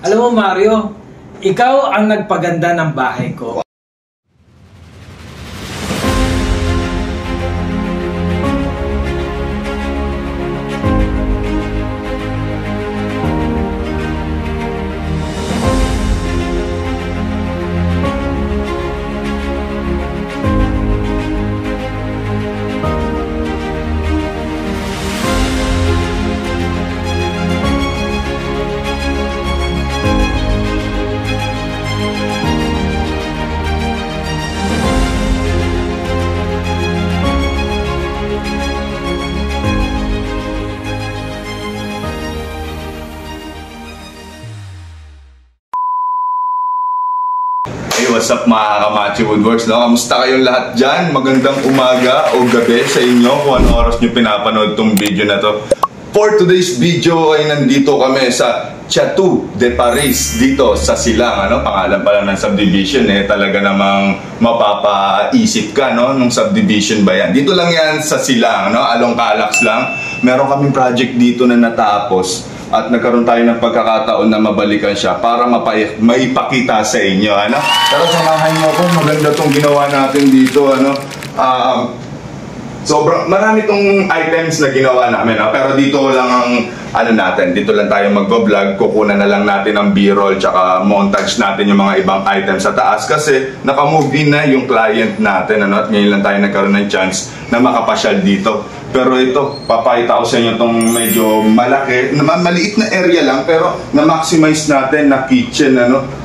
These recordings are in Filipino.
Alam mo Mario, ikaw ang nagpaganda ng bahay ko. Hey, what's up mga Kamachi Woodworks, no? Kamusta kayong lahat dyan? Magandang umaga o gabi sa inyo kung anong oras nyo pinapanood tong video na to. For today's video ay nandito kami sa Chateau de Paris dito sa Silang, ano? Pangalan pala ng subdivision talaga namang mapapaisip ka, no? Nung subdivision ba yan? Dito lang yan sa Silang, no? Along Calax lang. Meron kaming project dito na natapos at nagkaroon tayo ng pagkakataon na mabalikan siya para maipakita sa inyo, ano? Pero samahan nyo ako, maganda tong ginawa natin dito, ano? Sobrang marami tong items na ginawa namin, pero dito lang ang dito lang tayo magbo-vlog. Kukunan na lang natin ang B-roll tsaka montage natin yung mga ibang items sa taas kasi naka-move in na yung client natin, ano? At ngayon lang tayo nagkaroon ng chance na makapasyal dito. Pero ito, papakita ko sa inyo itong medyo malaki, maliit na area lang, pero na-maximize natin na kitchen, ano?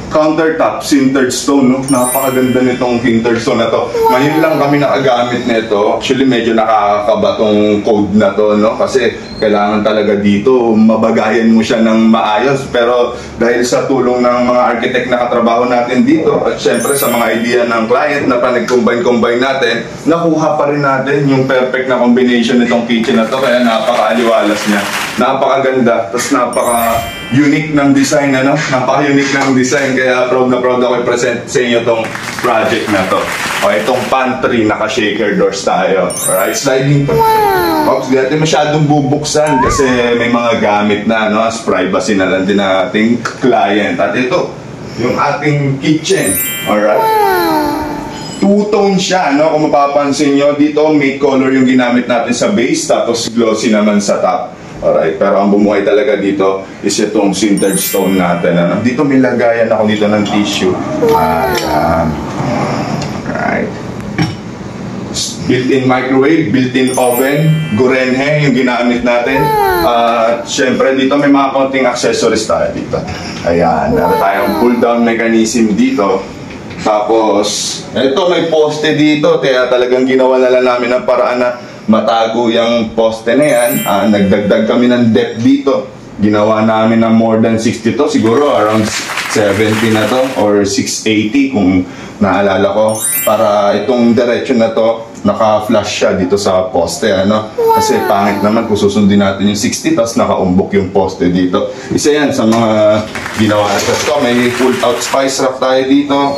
Countertop, sintered stone, no? Napakaganda nitong sintered stone na to. Ngayon lang kami nakagamit nito. Actually, medyo nakakaba tong code na to, no? Kasi kailangan talaga dito, mabagayan mo siya ng maayos. Pero dahil sa tulong ng mga architect na katrabaho natin dito, at syempre sa mga idea ng client na panag-combine natin, nakuha pa rin natin yung perfect na combination nitong kitchen na to. Kaya napaka-aliwalas niya. Napakaganda, tapos napaka-unique ng design, ano? Napaka-unique ng design. Kaya proud na proud ako i-present sa inyo itong project na to. O, itong pantry, naka-shaker doors tayo. Alright, sliding. Oops, di natin masyadong bubuksan kasi may mga gamit na, no? As privacy na lang din ng ating client. At ito, yung ating kitchen. Alright? Two-tone siya, no? Kung mapapansin nyo, dito matte color yung ginamit natin sa base, tapos glossy naman sa top. Alright, pero ang bumuhay talaga dito is itong sintered stone natin, ano? Dito may lagayan ako dito ng tissue. Ayan. Alright. Built-in microwave, built-in oven, Gurenhe yung ginamit natin. Siyempre dito may mga konting accessories tayo dito. Ayan, meron tayong pull-down mechanism dito. Tapos, ito may poste dito, kaya talagang ginawa na lang namin ang paraan na matago yung poste na yan. Nagdagdag kami ng depth dito. Ginawa namin ng more than 60 to. Siguro around 70 na to or 680 kung naalala ko. Para itong direction na to, naka-flush siya dito sa poste, ano? Kasi pangit naman kung susundin natin yung 60 tapos nakaumbok yung poste dito. Isa yan sa mga ginawa natin. So, may pull-out spice rack tayo dito.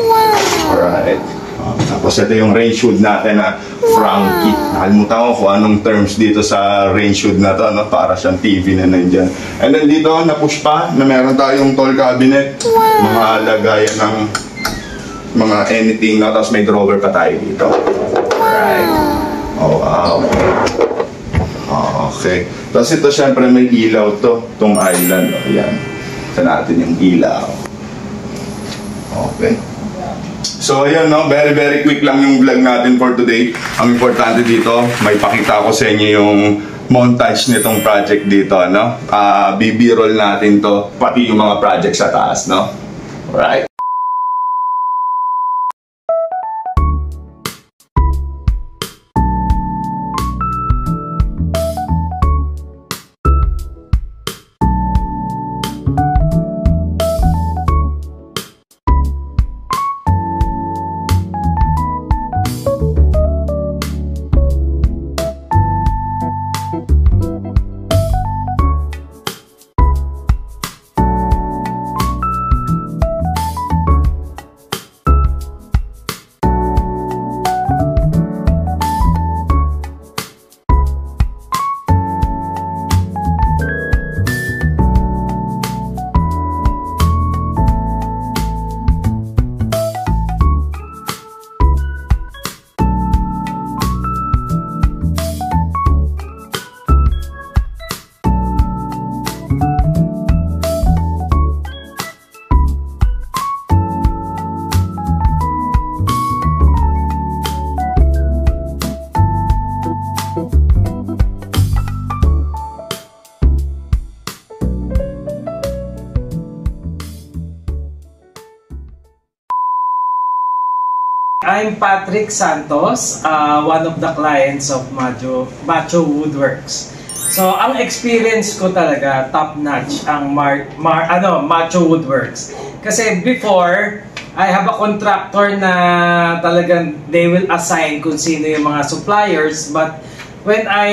Alright. Tapos ito yung range hood natin na Frankie. Nakalimutan ko kung anong terms dito sa range hood na to, no? Para siyang TV na nandyan. And then dito, na-push pa na meron tayong tall cabinet. Mga lagayan ng mga anything, no? Tapos may drawer pa tayo dito. Alright. Oh, wow. Okay. Tapos ito syempre may ilaw to. Itong island. O, yan. Sa natin yung ilaw. Okay. So ayun, no, very quick lang yung vlog natin for today. Ang importante dito, may pakita ko sa inyo yung montage nitong project dito, no? B-roll natin to, pati yung mga project sa taas, no? Alright. I'm Patrick Santos, one of the clients of Macho Woodworks. So, ang experience ko talaga, top-notch ang Macho Woodworks. Kasi before, I have a contractor na talagang they will assign kung sino yung mga suppliers. But when I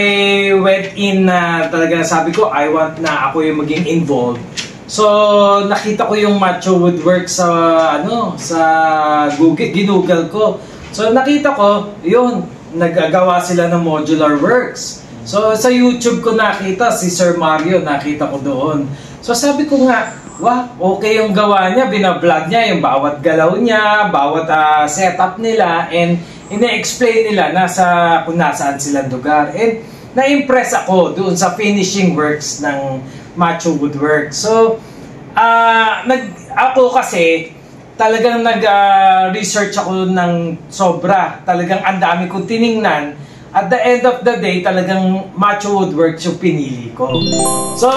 went in, talaga sabi ko, I want na ako yung maging involved. So, nakita ko yung Macho Woodworks sa Google, ginugol ko. So, nakita ko, yun, nagagawa sila ng modular works. So, sa YouTube ko nakita, si Sir Mario, nakita ko doon. So, sabi ko nga, wow, okay yung gawa niya, binablog niya yung bawat galaw niya, bawat setup nila, and ina-explain nila kung nasaan silang lugar. And na-impress ako doon sa finishing works ng Macho Woodworks. So, ako kasi, talagang nag-research ako ng sobra. Talagang ang dami kong tiningnan. At the end of the day, talagang Macho Woodworks yung pinili ko. So,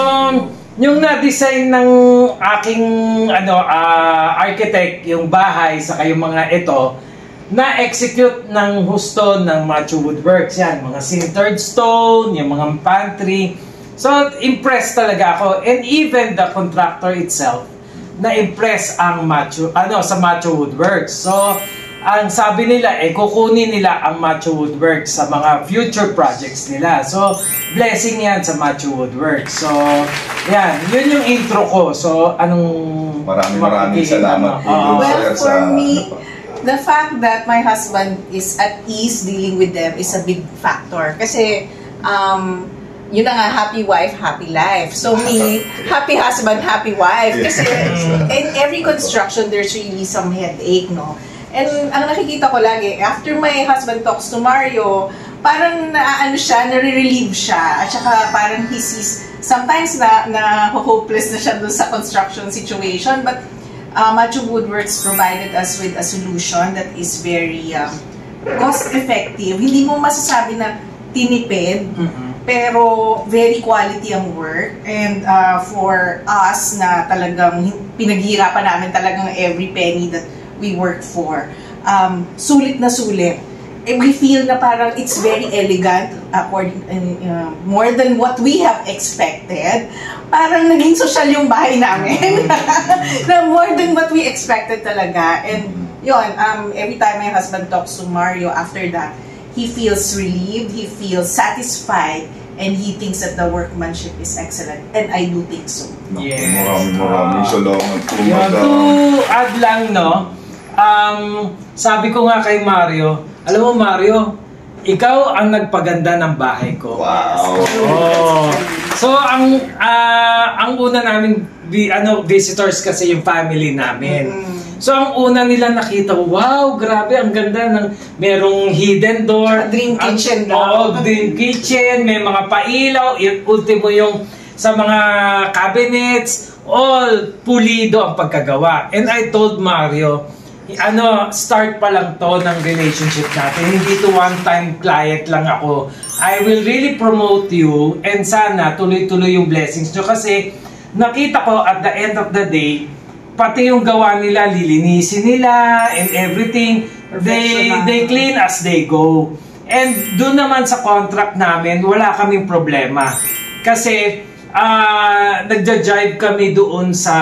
yung na-design ng aking architect, yung bahay, saka yung mga ito, na-execute ng husto ng Macho Woodworks. Yan, mga sintered stone, yung mga pantry. So, impressed talaga ako. And even the contractor itself, na-impress ang sa Macho Woodworks. So, ang sabi nila, kukunin nila ang Macho Woodworks sa mga future projects nila. So, blessing yan sa Macho Woodworks. So, yan. Yun yung intro ko. So, anong... Maraming salamat po. Well, for me, the fact that my husband is at ease dealing with them is a big factor. Kasi, yun na nga, happy wife, happy life. So me, happy husband, happy wife. Kasi in every construction, there's really some headache, no? And ang nakikita ko lagi, after my husband talks to Mario, parang nare-relieve siya. At saka parang he sees, sometimes na hopeless na siya dun sa construction situation. But Macho Woodworks provided us with a solution that is very cost-effective. Hindi mo masasabi na tinipid, pero very quality ang work. And for us na talagang pinaghihirapan namin talagang every penny that we work for, sulit na sulit. We feel na parang it's very elegant, more than what we have expected. Parang naging social yung bahay namin. Na more than what we expected talaga. And yun, every time my husband talks to Mario after that, he feels relieved, he feels satisfied, and he thinks that the workmanship is excellent. And I do think so. Yes. Maraming salamat po. To add lang, no? Sabi ko nga kay Mario, alam mo Mario, ikaw ang nagpaganda ng bahay ko. Wow. Oh. So ang una namin visitors kasi yung family namin. So ang una nila nakita, wow, grabe, ang ganda ng merong hidden door, dream kitchen daw. Dream kitchen, may mga pailaw, ultimo yung sa mga cabinets, all pulido ang pagkagawa. And I told Mario, start pa lang to ng relationship natin. Hindi to one-time client lang ako. I will really promote you and sana tuloy-tuloy yung blessings nyo kasi nakita ko at the end of the day, pati yung gawa nila, lilinisin nila and everything. They clean as they go. And doon naman sa contract namin, wala kaming problema. Kasi nagja-jive kami doon sa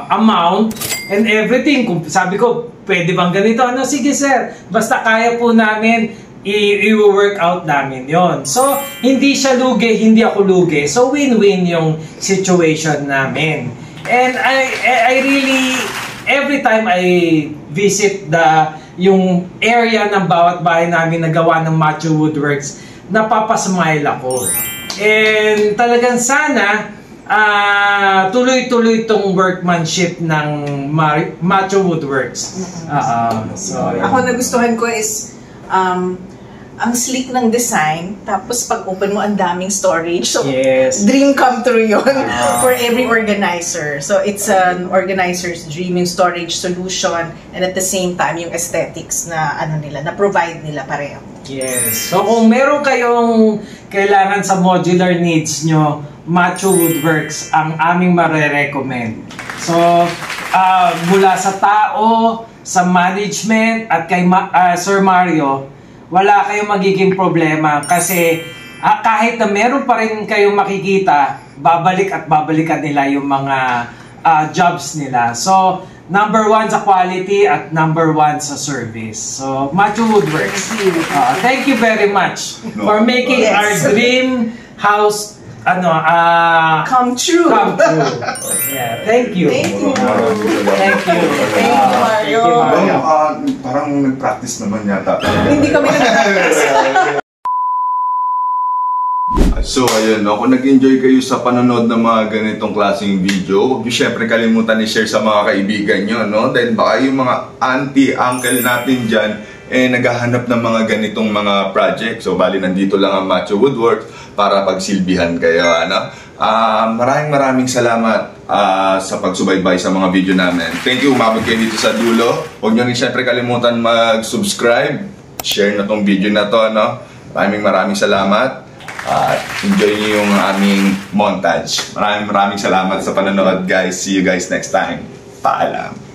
amount and everything. Kung sabi ko, pwede bang ganito? Sige sir, basta kaya po namin, i-work out namin yon. So, hindi siya lugi, hindi ako lugi. So, win-win yung situation namin. And I really, every time I visit yung area ng bawat bahay namin na gawa ng Macho Woodworks, napapasmile ako. And talagang sana tuloy-tuloy itong workmanship ng Macho Woodworks. So, ako nagustuhan ko is ang sleek ng design, tapos pag open mo ang daming storage. So, yes. Dream come true yun for every organizer. So, it's an organizer's dream, yung storage solution, and at the same time, yung aesthetics na na provide nila pareho. Yes. So, kung meron kayong kailangan sa modular needs nyo, Macho Woodworks ang aming mare-recommend. So, mula sa tao, sa management, at kay Sir Mario, wala kayong magiging problema kasi kahit na meron pa rin kayong makikita, babalik at babalikan nila yung mga jobs nila. So, number 1 sa quality at number 1 sa service. So, Matthew Woodworks, thank you very much for making our dream house come true. Yeah, thank you. Thank you. Thank you. Thank you, Mario. Parang nag-practice naman yata. Hindi kami nag-practice. So ayun, no, kung nag-enjoy kayo sa panonood ng mga ganitong klaseng video, huwag niyo syempre kalimutan i-share sa mga kaibigan nyo, no? Dahil baka yung mga auntie, uncle natin dyan, naghahanap ng mga ganitong mga project. So bali, nandito lang ang Matthew Woodworks para pagsilbihan kayo, ano? Maraming salamat sa pagsubaybay sa mga video namin. Thank you, umabot kayo dito sa dulo. Huwag nyo rin syempre kalimutan mag-subscribe, share na tong video na to, ano? Maraming salamat. Enjoy niyo yung aming montage. Maraming salamat sa panonood, guys. See you guys next time. Paalam.